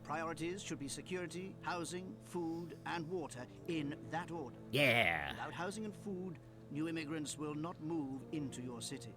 Priorities should be security, housing, food, and water in that order. Yeah. Without housing and food, new immigrants will not move into your city.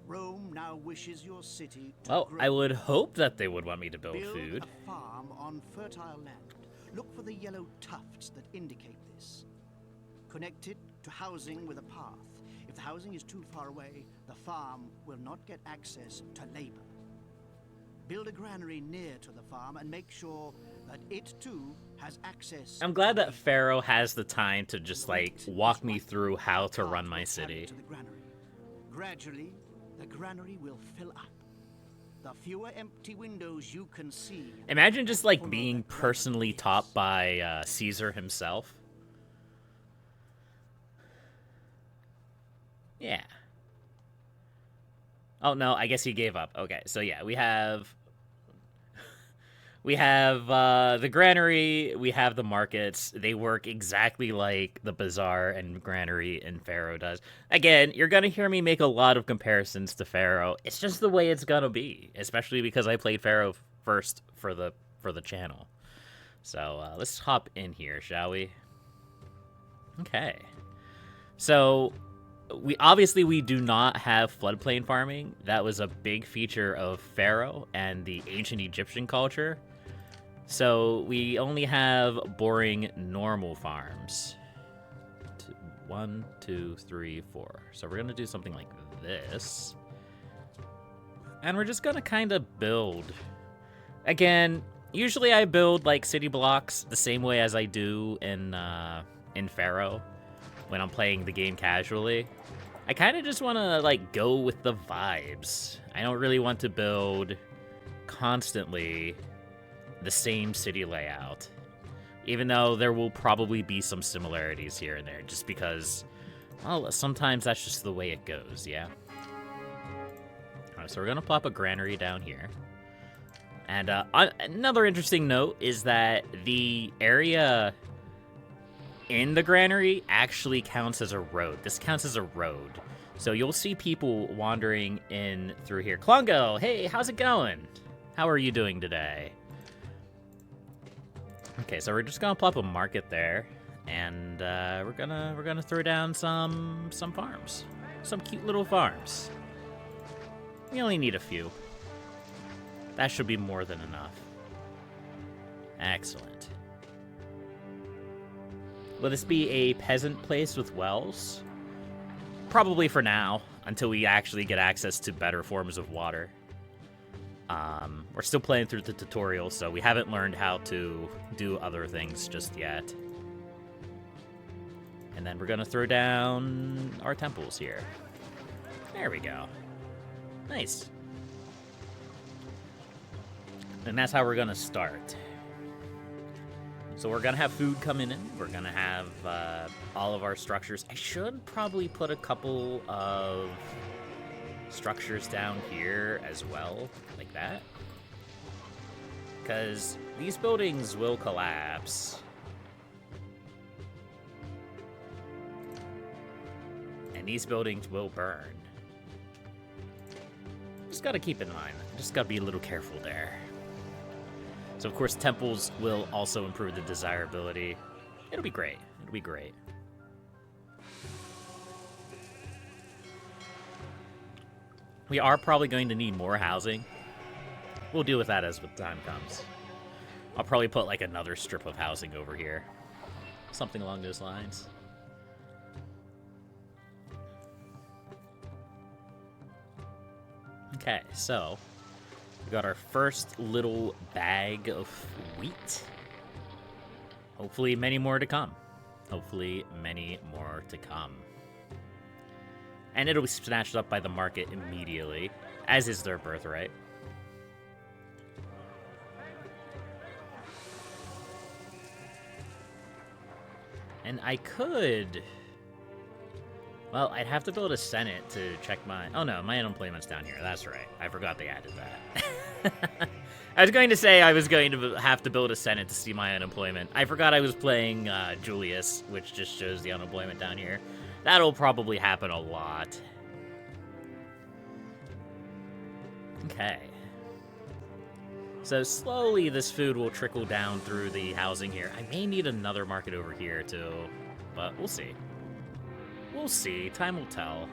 Rome now wishes your city to Well, grow. I would hope that they would want me to build Build food. a farm on fertile land. Look for the yellow tufts that indicate this. Connect it to housing with a path. If the housing is too far away, the farm will not get access to labor. Build a granary near to the farm and make sure that it too has access. I'm glad that Pharaoh has the time to just like walk me through how to run my city. To the granary. Gradually, the granary will fill up. The fewer empty windows you can see. Imagine just like being personally taught by Caesar himself. Yeah. Oh no, I guess he gave up. Okay, so yeah, we have the granary, we have the markets. They work exactly like the bazaar and granary in Pharaoh does. Again, you're gonna hear me make a lot of comparisons to Pharaoh. It's just the way it's gonna be, especially because I played Pharaoh first for the channel. So let's hop in here, shall we? Okay. So we do not have floodplain farming. That was a big feature of Pharaoh and the ancient Egyptian culture. So we only have boring normal farms. 1, 2, 3, 4. So we're gonna do something like this. And we're just gonna kind of build. Again, usually I build like city blocks the same way as I do in Pharaoh when I'm playing the game casually. I kind of just want to like go with the vibes. I don't really want to build constantly the same city layout, even though there will probably be some similarities here and there, just because, well, sometimes that's just the way it goes, yeah? All right, so we're going to plop a granary down here. And another interesting note is that the area in the granary actually counts as a road. This counts as a road. So you'll see people wandering in through here. Klongo, hey, how's it going? How are you doing today? Okay, so we're just gonna plop a market there, and we're gonna throw down some farms, some cute little farms. We only need a few. That should be more than enough. Excellent. Will this be a peasant place with wells? Probably for now, until we actually get access to better forms of water. We're still playing through the tutorial, so we haven't learned how to do other things just yet. And then we're gonna throw down our temples here. There we go. Nice. And that's how we're gonna start. So we're gonna have food coming in. We're gonna have all of our structures. I should probably put a couple of structures down here as well, like that. Because these buildings will collapse. And these buildings will burn. Just gotta keep in mind. Just gotta be a little careful there. So, of course, temples will also improve the desirability. It'll be great. It'll be great. We are probably going to need more housing. We'll deal with that as the time comes. I'll probably put, like, another strip of housing over here. Something along those lines. Okay, so we got our first little bag of wheat. Hopefully many more to come. Hopefully many more to come. And it'll be snatched up by the market immediately, as is their birthright. And I could... Well, I'd have to build a Senate to check my... Oh no, my unemployment's down here. That's right. I forgot they added that. I was going to say I was going to have to build a Senate to see my unemployment. I forgot I was playing Julius, which just shows the unemployment down here. That'll probably happen a lot. Okay. So slowly this food will trickle down through the housing here. I may need another market over here too, but we'll see. We'll see. Time will tell.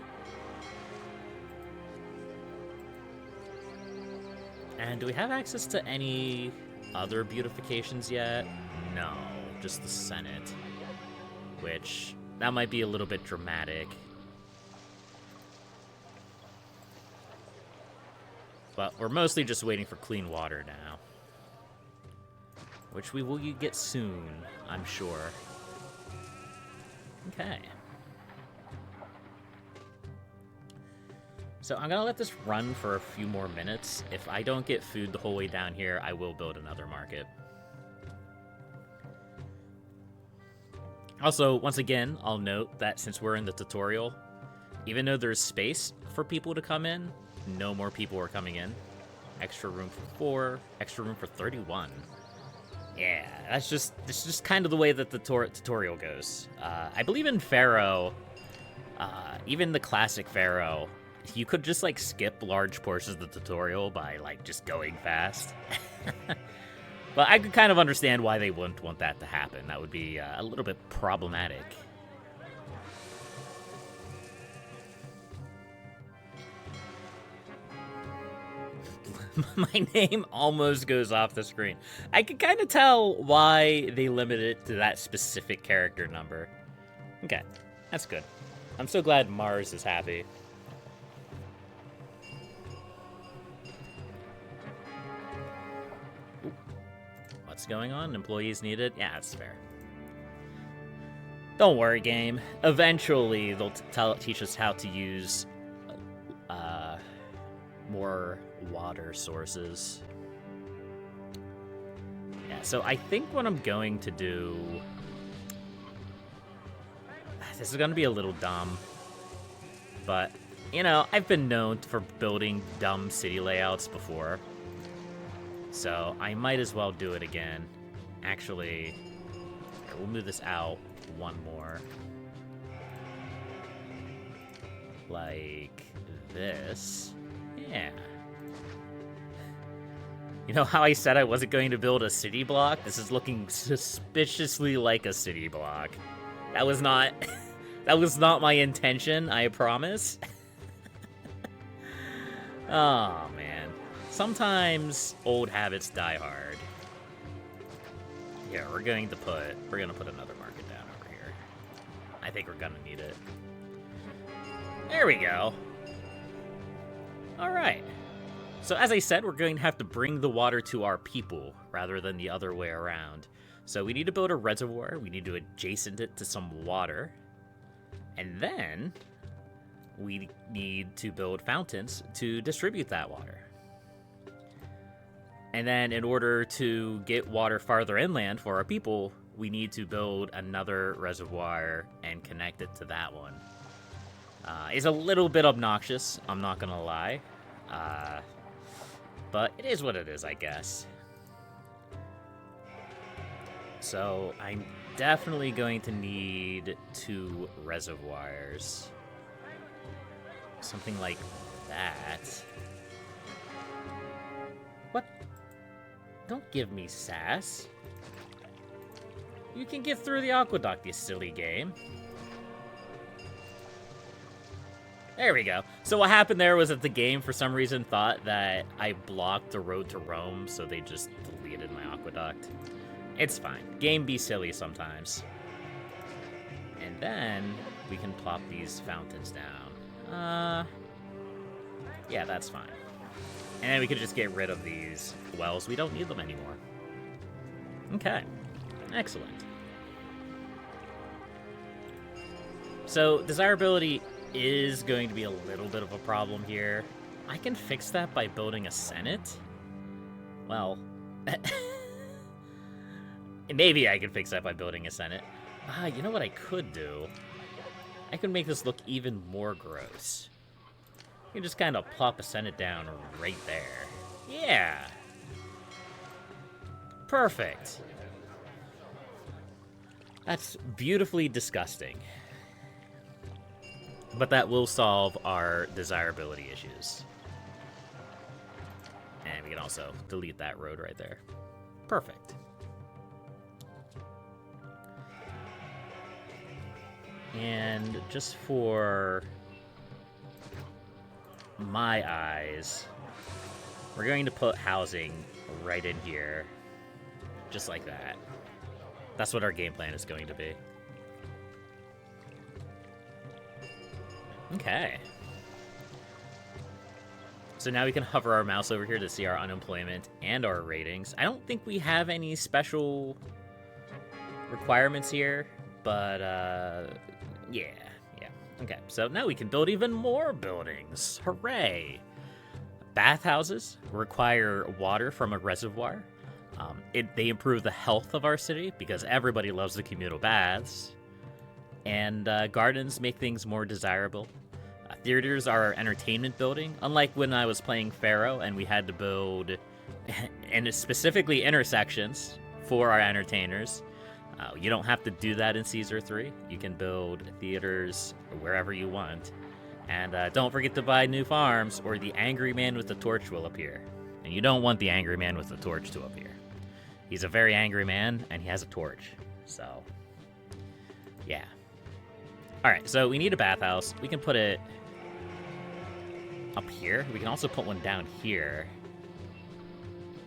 And do we have access to any other beautifications yet? No, just the Senate. Which, that might be a little bit dramatic. But we're mostly just waiting for clean water now. Which we will get soon, I'm sure. Okay. So I'm gonna let this run for a few more minutes. If I don't get food the whole way down here, I will build another market. Also, once again, I'll note that since we're in the tutorial, even though there's space for people to come in, no more people are coming in. Extra room for 4, extra room for 31. Yeah, that's just kind of the way that the tutorial goes. I believe in Pharaoh, even the classic Pharaoh, you could just, like, skip large portions of the tutorial by, like, just going fast. But I could kind of understand why they wouldn't want that to happen. That would be a little bit problematic. My name almost goes off the screen. I can kind of tell why they limit it to that specific character number. Okay, that's good. I'm so glad Mars is happy. Ooh. What's going on? Employees needed? Yeah, that's fair. Don't worry, game. Eventually, they'll teach us how to use more water sources. Yeah, so I think what I'm going to do... This is going to be a little dumb. But, you know, I've been known for building dumb city layouts before. So I might as well do it again. Actually, we'll move this out one more. Like this. Yeah. You know how I said I wasn't going to build a city block? This is looking suspiciously like a city block. That was not that was not my intention, I promise. Oh man. Sometimes old habits die hard. Yeah, we're gonna put another market down over here. I think we're gonna need it. There we go. Alright. So as I said, we're going to have to bring the water to our people rather than the other way around. So we need to build a reservoir, we need to adjacent it to some water, and then we need to build fountains to distribute that water. And then in order to get water farther inland for our people, we need to build another reservoir and connect it to that one. It's a little bit obnoxious, I'm not gonna lie. But it is what it is, I guess. So I'm definitely going to need 2 reservoirs. Something like that. What? Don't give me sass. You can get through the aqueduct, you silly game. There we go. So what happened there was that the game, for some reason, thought that I blocked the road to Rome, so they just deleted my aqueduct. It's fine. Game be silly sometimes. And then we can plop these fountains down. Yeah, that's fine. And then we could just get rid of these wells. We don't need them anymore. Okay. Excellent. So, desirability is going to be a little bit of a problem here. I can fix that by building a Senate. Well, maybe I can fix that by building a Senate. You know what I could do? I could make this look even more gross. You can just kind of plop a Senate down right there. Yeah. Perfect. That's beautifully disgusting. But that will solve our desirability issues. And we can also delete that road right there. Perfect. And just for my eyes, we're going to put housing right in here. Just like that. That's what our game plan is going to be. Okay. So now we can hover our mouse over here to see our unemployment and our ratings. I don't think we have any special requirements here, but yeah. Okay, so now we can build even more buildings. Hooray! Bathhouses require water from a reservoir. They improve the health of our city because everybody loves the communal baths. And gardens make things more desirable. Theaters are our entertainment building. Unlike when I was playing Pharaoh and we had to build, and specifically intersections for our entertainers, you don't have to do that in Caesar 3. You can build theaters wherever you want. And don't forget to buy new farms or the angry man with the torch will appear. And you don't want the angry man with the torch to appear. He's a very angry man, and he has a torch. So, yeah. Alright, so we need a bathhouse. We can put it up here. We can also put one down here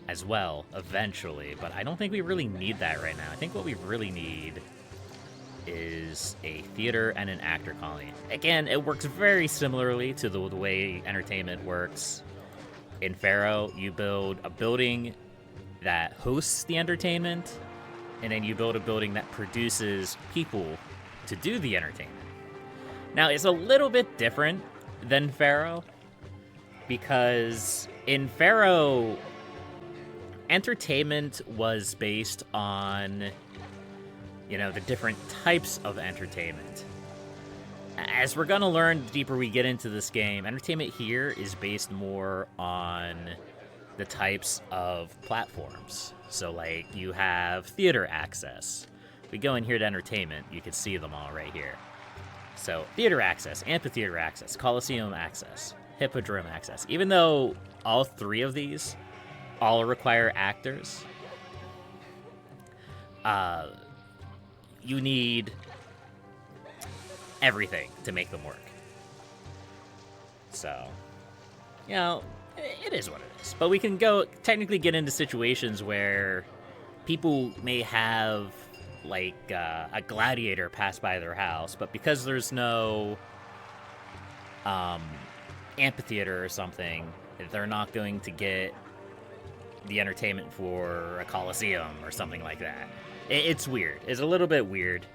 as well, eventually. But I don't think we really need that right now. I think what we really need is a theater and an actor colony. Again, it works very similarly to the way entertainment works. In Pharaoh, you build a building that hosts the entertainment, and then you build a building that produces people to do the entertainment. Now, it's a little bit different than Pharaoh, because in Pharaoh, entertainment was based on, the different types of entertainment. As we're going to learn the deeper we get into this game, entertainment here is based more on the types of platforms. So, like, you have theater access. We go in here to entertainment, you can see them all right here. So, theater access, amphitheater access, coliseum access, hippodrome access. Even though all three of these all require actors, you need everything to make them work. So, it is what it is. But we can technically get into situations where people may have, like, a gladiator pass by their house, but because there's no amphitheater or something, they're not going to get the entertainment for a coliseum or something like that. It's weird. It's a little bit weird,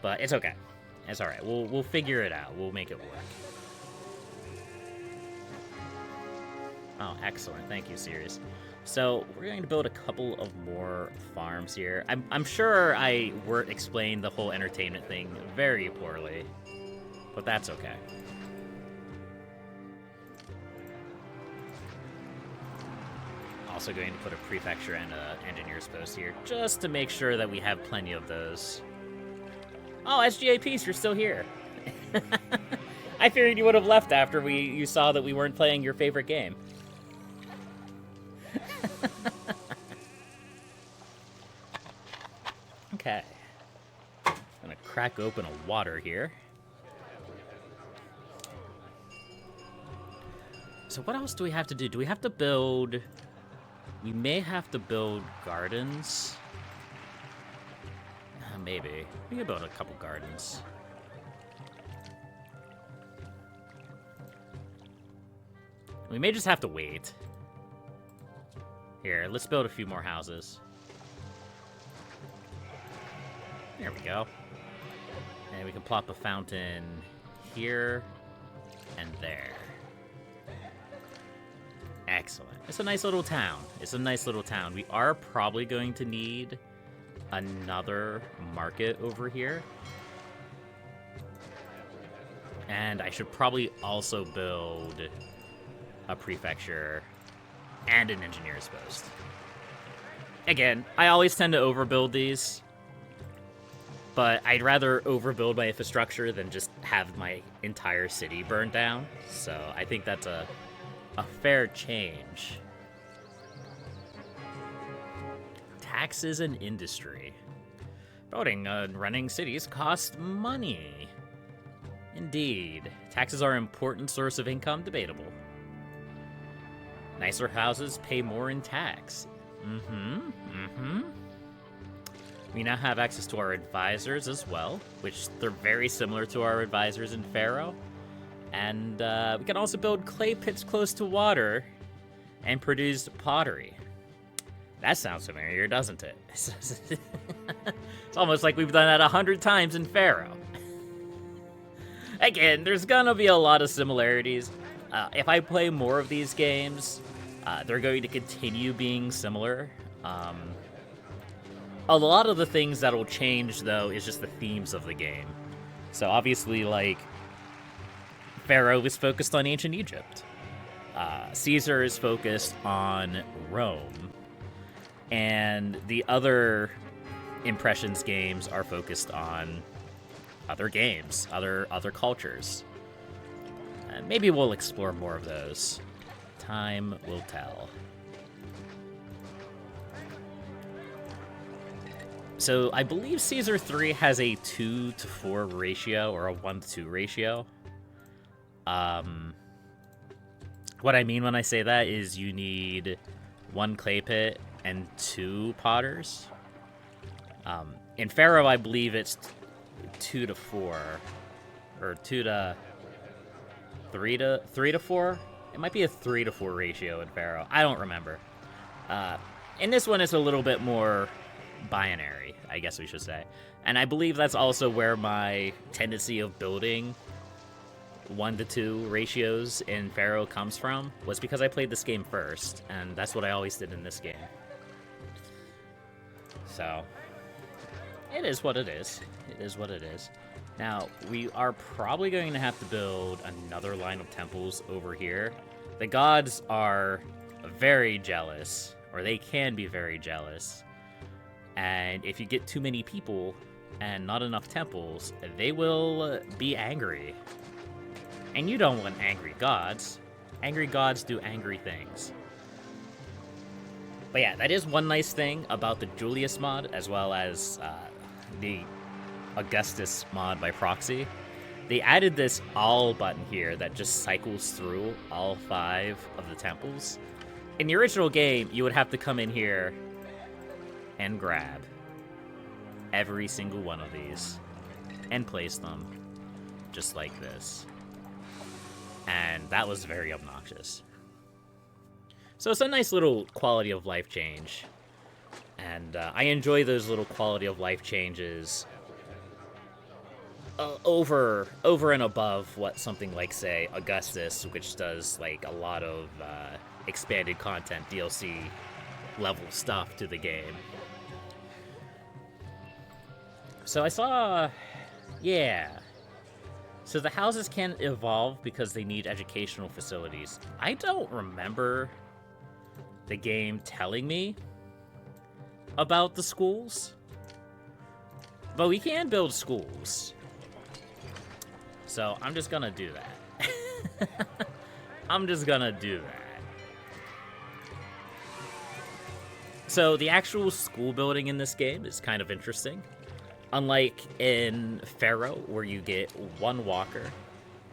but it's okay. It's all right. We'll figure it out. We'll make it work. Oh, excellent. Thank you, Sirius. So we're going to build a couple of more farms here. I'm sure I explained the whole entertainment thing very poorly, but that's okay. Also going to put a prefecture and an engineer's post here, just to make sure that we have plenty of those. Oh, SGA Peace, you're still here. I figured you would have left after you saw that we weren't playing your favorite game. Okay. I'm gonna crack open a water here. So what else do we have to do? Do we have to build... We may have to build gardens. Maybe. We can build a couple gardens. We may just have to wait. Here, let's build a few more houses. There we go. And we can plop a fountain here and there. Excellent. It's a nice little town. It's a nice little town. We are probably going to need another market over here. And I should probably also build a prefecture and an engineer's post. Again, I always tend to overbuild these, but I'd rather overbuild my infrastructure than just have my entire city burned down. So I think that's a fair change. taxes and industry. Building and running cities cost money. Indeed. Taxes are an important source of income, debatable. Nicer houses pay more in tax. We now have access to our advisors as well, which they're very similar to our advisors in Pharaoh. And we can also build clay pits close to water and produce pottery. That sounds familiar, doesn't it? It's almost like we've done that 100 times in Pharaoh. Again, there's gonna be a lot of similarities. If I play more of these games, they're going to continue being similar. A lot of the things that'll change, though, is just the themes of the game. So obviously, like, Pharaoh is focused on ancient Egypt. Caesar is focused on Rome. And the other Impressions games are focused on other games, other cultures. Maybe we'll explore more of those. Time will tell. So I believe Caesar 3 has a 2-to-4 ratio or a 1-to-2 ratio. What I mean when I say that is you need 1 clay pit and 2 potters. In Pharaoh, I believe it's 2-to-4 or 3-to-4. It might be a 3-to-4 ratio in Pharaoh. I don't remember. In this one, it's a little bit more binary, I guess we should say. And I believe that's also where my tendency of building 1-to-2 ratios in Pharaoh comes from, was because I played this game first, and that's what I always did in this game. So, it is what it is. It is what it is. Now, we are probably going to have to build another line of temples over here. The gods are very jealous, or they can be very jealous. And if you get too many people and not enough temples, they will be angry. And you don't want angry gods. Angry gods do angry things. But yeah, that is one nice thing about the Julius mod, as well as the Augustus mod by proxy. They added this all button here that just cycles through all 5 of the temples. In the original game, you would have to come in here and grab every single one of these and place them just like this. And that was very obnoxious. So it's a nice little quality of life change. And I enjoy those little quality of life changes over and above what something like, say, Augustus, which does like a lot of expanded content, DLC level stuff to the game. So I saw, yeah. So the houses can evolve because they need educational facilities. I don't remember the game telling me about the schools, but we can build schools. So I'm just gonna do that. I'm just gonna do that. So the actual school building in this game is kind of interesting. Unlike in Pharaoh, where you get one walker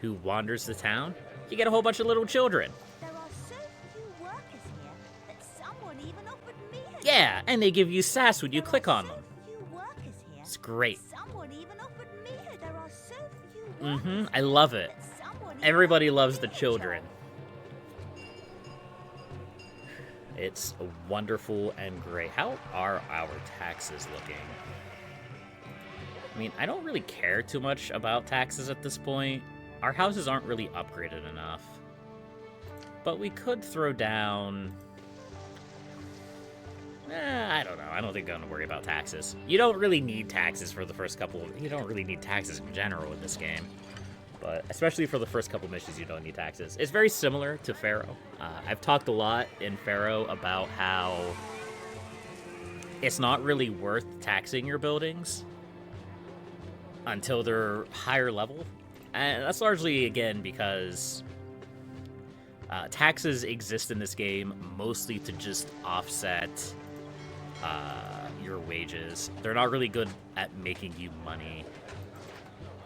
who wanders the town, you get a whole bunch of little children. There are so few workers here that someone even offered me a Yeah, and they give you sass when you click on them. Few workers here. It's great. Someone even offered me a There are so few workers I love it. that someone even Everybody offered loves the me a children. job. It's wonderful and great. How are our taxes looking? I mean, I don't really care too much about taxes at this point. Our houses aren't really upgraded enough. But we could throw down... I don't know. I don't think I'm gonna worry about taxes. You don't really need taxes for the first couple... You don't really need taxes in general in this game. But especially for the first couple missions, you don't need taxes. It's very similar to Pharaoh. I've talked a lot in Pharaoh about how it's not really worth taxing your buildings until they're higher level. And that's largely, again, because taxes exist in this game mostly to just offset your wages. They're not really good at making you money.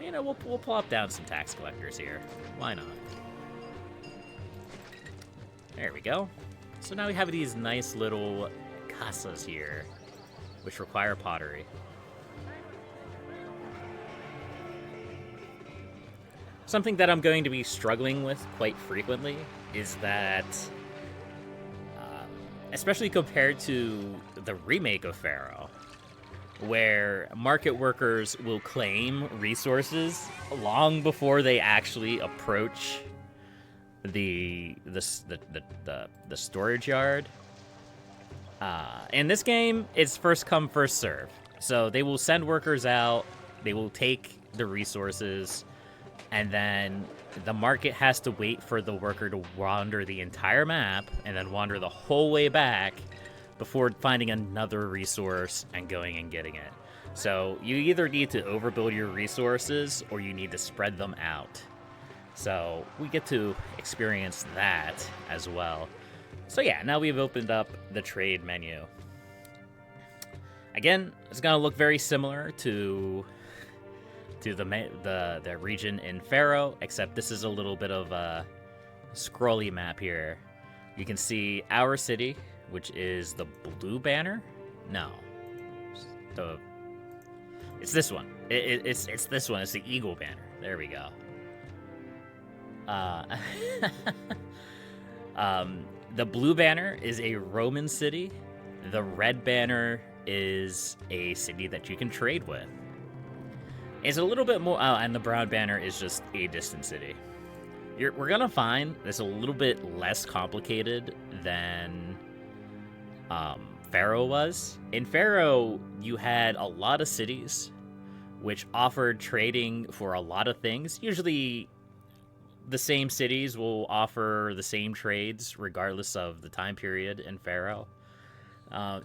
You know, we'll plop down some tax collectors here. Why not? There we go. So now we have these nice little casas here, which require pottery. Something that I'm going to be struggling with quite frequently is that, especially compared to the remake of Pharaoh, where market workers will claim resources long before they actually approach the storage yard. In this game, it's first come, first serve. So they will send workers out, they will take the resources, and then the market has to wait for the worker to wander the entire map and then wander the whole way back before finding another resource and going and getting it. So you either need to overbuild your resources or you need to spread them out. So we get to experience that as well. So yeah, now we've opened up the trade menu. Again, it's gonna look very similar to the region in Pharaoh, except this is a little bit of a scrolly map here. You can see our city, which is the blue banner. No, it's this one. It's this one. It's the eagle banner. There we go. The blue banner is a Roman city. The red banner is a city that you can trade with. It's a little bit more, and the brown banner is just a distant city. We're gonna find this a little bit less complicated than Pharaoh was. In Pharaoh, you had a lot of cities which offered trading for a lot of things. Usually, the same cities will offer the same trades regardless of the time period in Pharaoh.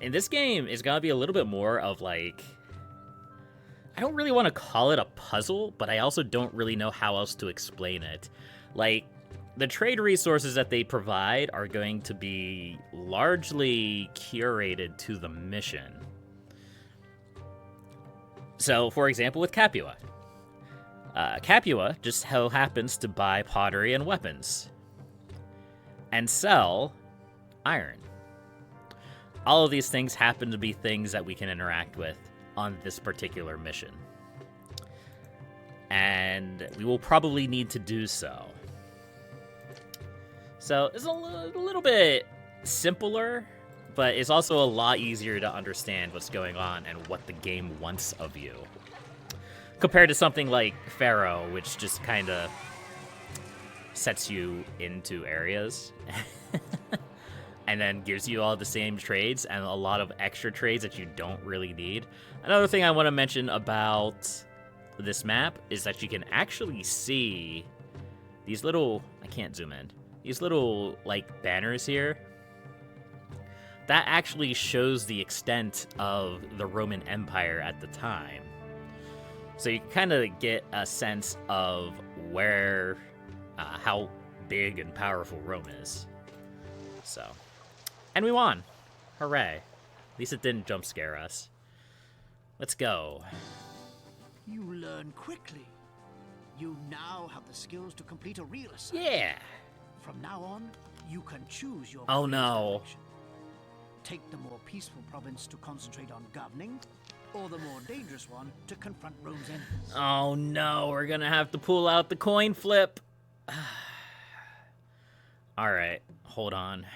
In this game, it's gonna be a little bit more of like, I don't really want to call it a puzzle, but I also don't really know how else to explain it. Like, the trade resources that they provide are going to be largely curated to the mission. So, for example, with Capua. Capua just so happens to buy pottery and weapons. And sell iron. All of these things happen to be things that we can interact with on this particular mission. And we will probably need to do so. So it's a little bit simpler, but it's also a lot easier to understand what's going on and what the game wants of you. Compared to something like Pharaoh, which just kind of sets you into areas and then gives you all the same trades and a lot of extra trades that you don't really need. Another thing I want to mention about this map is that you can actually see these little, I can't zoom in, these little like banners here. That actually shows the extent of the Roman Empire at the time. So you kind of get a sense of where, how big and powerful Rome is. So, and we won. Hooray. At least it didn't jump scare us. Let's go. You learn quickly. You now have the skills to complete a real assignment. Yeah. From now on, you can choose your Oh, career's no. direction. Take the more peaceful province to concentrate on governing, or the more dangerous one to confront Rome's enemies. Oh no, we're gonna have to pull out the coin flip. Alright, hold on.